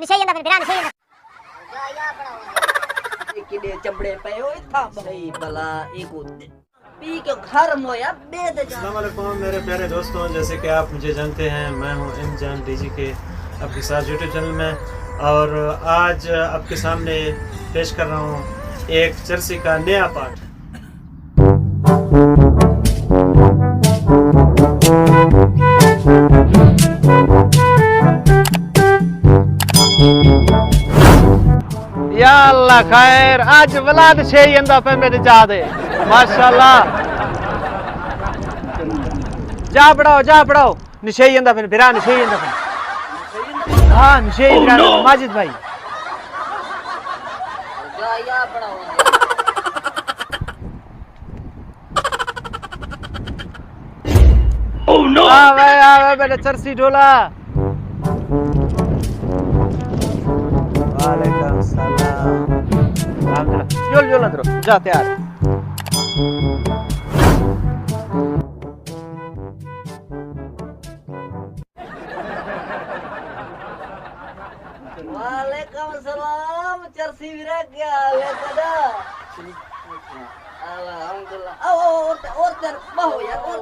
निशेयंदा फिर बिरा निशेयंदा किडे चमड़े पे ओए था सही भला एको पी के घर मोया बेद जा। अस्सलाम वालेकुम मेरे प्यारे दोस्तों, जैसे कि आप मुझे जानते हैं, मैं हूं एम जान डीजी के आपके साथ यूट्यूब चैनल में। और आज आपके सामने पेश कर रहा हूं एक चर्सी का नया पार्ट। या अल्लाह खैर, आज वलाद छे यंदा पे मेरे जा दे माशाल्लाह। जा पढ़ाओ निशे यंदा पे बिरा निशे यंदा पे। हां निशे बिरा माजिद भाई जा या पढ़ाओ ओह नो। आ बेटा चरसी ढोला। वालेकुम सलाम। जोल अंदर जा तैयार। वालेकुम सलाम चरसी विरा क्या ले दादा। अल्हम्दुलिल्लाह और तर बहो यार और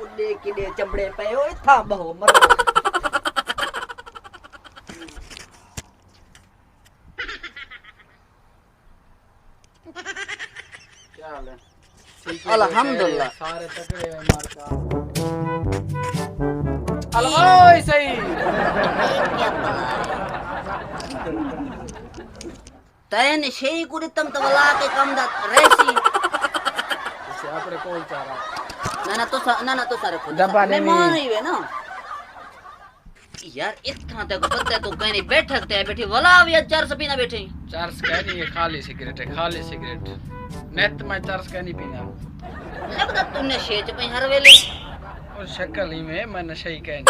उडे किडे चमड़े पे ओए था बहो मर। क्या हाल है? अल्हम्दुलिल्लाह सारे तकड़े हैं मारका। ओए सही क्या बला तैन शेई कुरितम तवला के कम दा रेसी इसे आपरे कोल चारा ना तो सारे खुद डब्बा मैं नहीं। मान ही वे ना यार इतना तक पता है तो कहीं बैठक ते बैठी वला भी चार सपीना बैठे चार्स का नहीं, ये खाली सिगरेट है, खाली सिगरेट। नेत में चार्स का नहीं पीना। लगता तूने शेच पे हर वेले और शक्ल ही में मैं नशे ही कहनी।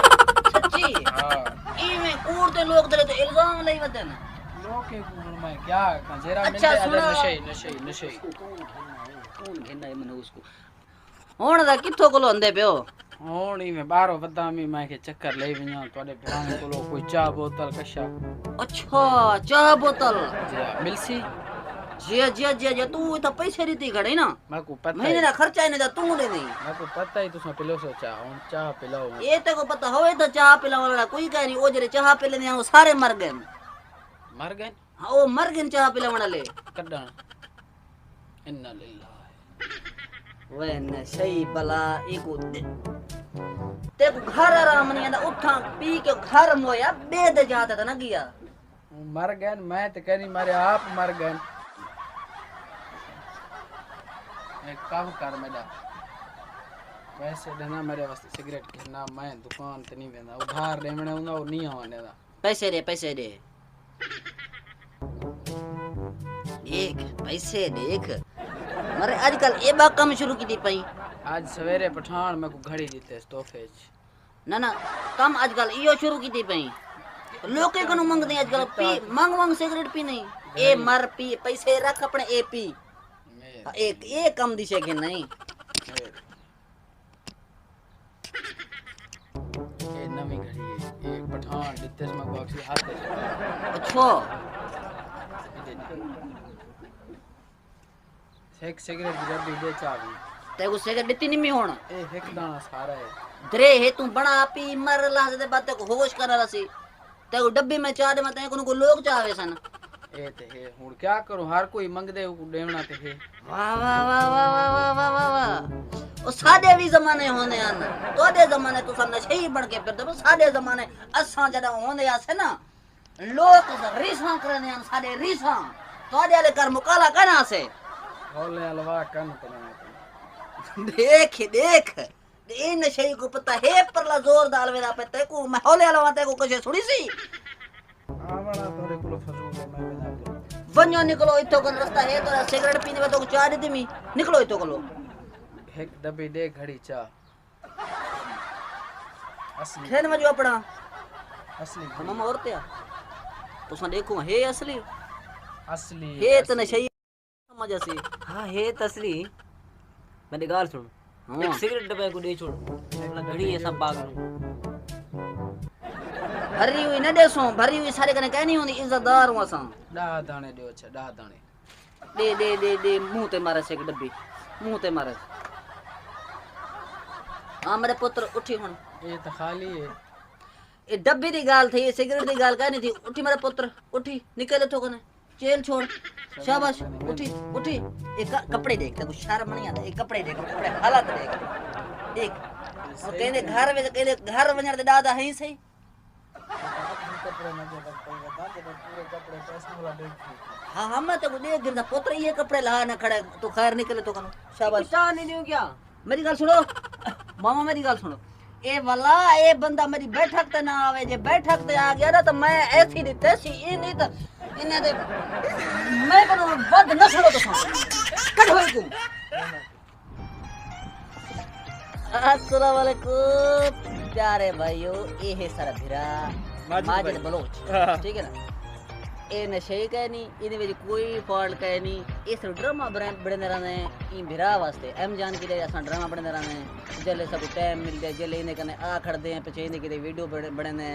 सच्ची हाँ ई में कूड़ ते लोग दरे तो इल्जाम लई वते ना लोग के कुल में क्या जेरा अच्छा, मिलते सुना। नशे कौन घेना है मने उसको हुन दा किथो कोलो अंदे पियो होनी में बारो बदामी मैं के चक्कर ले विया तोड़े भराने कोलो कोई चाह बोतल कशा अच्छा चाह बोतल जे मिलसी। जे तू इतना पैसे रीति घड़े ना मैं को पता महीने है, ना खर्चा ही नहीं दा तू दे नहीं मैं को पता ही तुसा पिलो सो चाह हुन चाह पिलाओ। ये ते को पता होवे तो चाह पिलाने वाला कोई कह नहीं ओ जरे चाह पिले ने वो सारे मर गए मर गए हां वो मर गए चाह पिलाने वाले कड्डा इन्ना लिल्लाह। वे न सही भला एको ते को घर आराम नहीं आंदा उठा पी के घर मोया बेद जाता था ना गया मर गए मैं तो कहनी मारे आप मर गए। एक काम कर मेरा वैसे देना मेरे वास्ते सिगरेट के ना मैं दुकान ते नहीं वेंदा उधार लेवणे हुंदा वो नहीं आने दा। पैसे दे देख पैसे देख मरे आजकल ए बा काम शुरू की दी पई आज सवेरे पठान मैं को घड़ी दीते तोहफे ना काम आजकल इयो शुरू की दी पई लोग के कनु मंगदे आजकल पी मांग सिगरेट पी नहीं ए मर पी पैसे रख अपने ए पी एक कम दिशे के नहीं ये नवी घड़ी है एक पठान दीते मैं बॉक्स हाथ दे। अच्छा एक सिगरेट की डब्बी दे चाबी ते को सिगरेट दिती नहीं मी होना ए एक दाना सारा है दरे है तू बड़ा पी मर लाज दे बात को होश कर रसी ते को डब्बी में चाह दे मते को लोग चाहे सन ए ते है हुन क्या करूं हर कोई मंगदे देवना ते है। वाह वाह वाह वाह वाह वाह वाह वाह ओ सादे भी जमाने होने आन तोदे जमाने तू सब नशे ही बन के फिर दे सादे जमाने असा जदा होने आसे ना लोग रीसा करने आन सादे रीसा तोदे ले कर मुकाला कना से होले अलवा कन तना देख ए नशे को पता है परला जोर डाल वेला पे ते को होले अलवा ते को कुछ सुनी सी आवड़ा तोरे कुल फजूल है मैं बना दे वन्यो निकलो इतो कर रास्ता है तो सिगरेट पीने में तो चाह दी मी निकलो इतो कलो एक डब्बी दे घड़ी चा असली खेन में जो अपना असली मामा औरते तो सा देखो हे असली असली हे तो नशे समझ सी हां हे तसली मेरी गाल सुन एक सिगरेट डब्बे को दे छोड़ अपना घड़ी है सब बाग भरी हुई न ॾेसो भरी हुई सारे कने कहनी होंदी इज्जतदार हूं असां 10 दाणे ॾियो छा 10 दाणे दे मुंह ते मारे से एक डब्बी मुंह ते मारे हां मेरे पुत्र उठी हुन ये तो खाली है ये डब्बी दी गाल थी सिगरेट दी गाल कहनी थी उठी मेरे पुत्र उठी निकल तो कने जेल छोड़ शाबाश उठी उठी एक कपड़े देख तेको शर्म नहीं आता एक कपड़े देख कपड़े हालत देख देख और कहने घर में कहने घर वणर दे दादा है सही कपड़े में जो पूरे कपड़े पैसा वाला देख हाँ हम तो देख गिरदा पुत्र ये कपड़े ला ना खड़े तो खैर निकले तो कनो शाबाश चाह नहीं दूं क्या मेरी गल सुनो मामा मेरी गल सुनो ए वाला ए बंदा मेरी बैठक ते ना आवे जे बैठक ते आ गया ना तो मैं ऐसी दी तैसी ई नहीं तो इन्हें दे मैं कनो बद न सुनो तो कट होई तू अस्सलाम वालेकुम प्यारे भाइयों ये है सारा भिरा माजिद बलोच ठीक है ना ए नशे कहनी इन विच कोई फॉल्ट कहनी ये सिर्फ ड्रामा बने रहने ई भिरा वास्ते एम जान की असां ड्रामा बने रहने जले सब टाइम मिलदे जले इने कने आ खड़दे हैं पीछे इने की वीडियो बने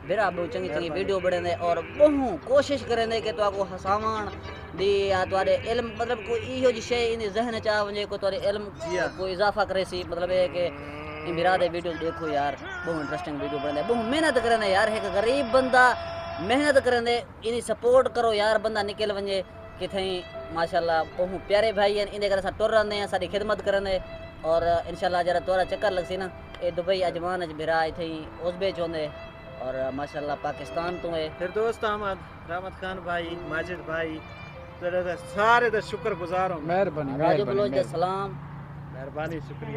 भिरा बहु चंगी चंगी वीडियो बने और बहु कोशिश करेंदे कि तो को हसावण दी या तोरे इल्म मतलब कोई इहो जी शे इन जहन चा वने को तोरे इल्म कोई इजाफा करे सी मतलब है कि इन भिरा दे वीडियो देखो यार बहु इंटरेस्टिंग वीडियो बने बहु मेहनत करने यार एक गरीब बंदा मेहनत करने इनी सपोर्ट करो यार बंदा निकल वने किथे माशाल्लाह बहु प्यारे भाई हैं इन करे सा टुर रहंदे हैं साडी खिदमत करंदे और इंशाल्लाह जरा तोरा चक्कर लगसी ना ए दुबई अजमान च भिरा इथे उज़बे चोंदे और माशाल्लाह पाकिस्तान तो है फिर दोस्त अहमद रहमत खान भाई माजिद भाई तेरे सारे दा शुक्रगुजार हूं मेहरबानी राजू बलोच दे सलाम मेहरबानी शुक्रिया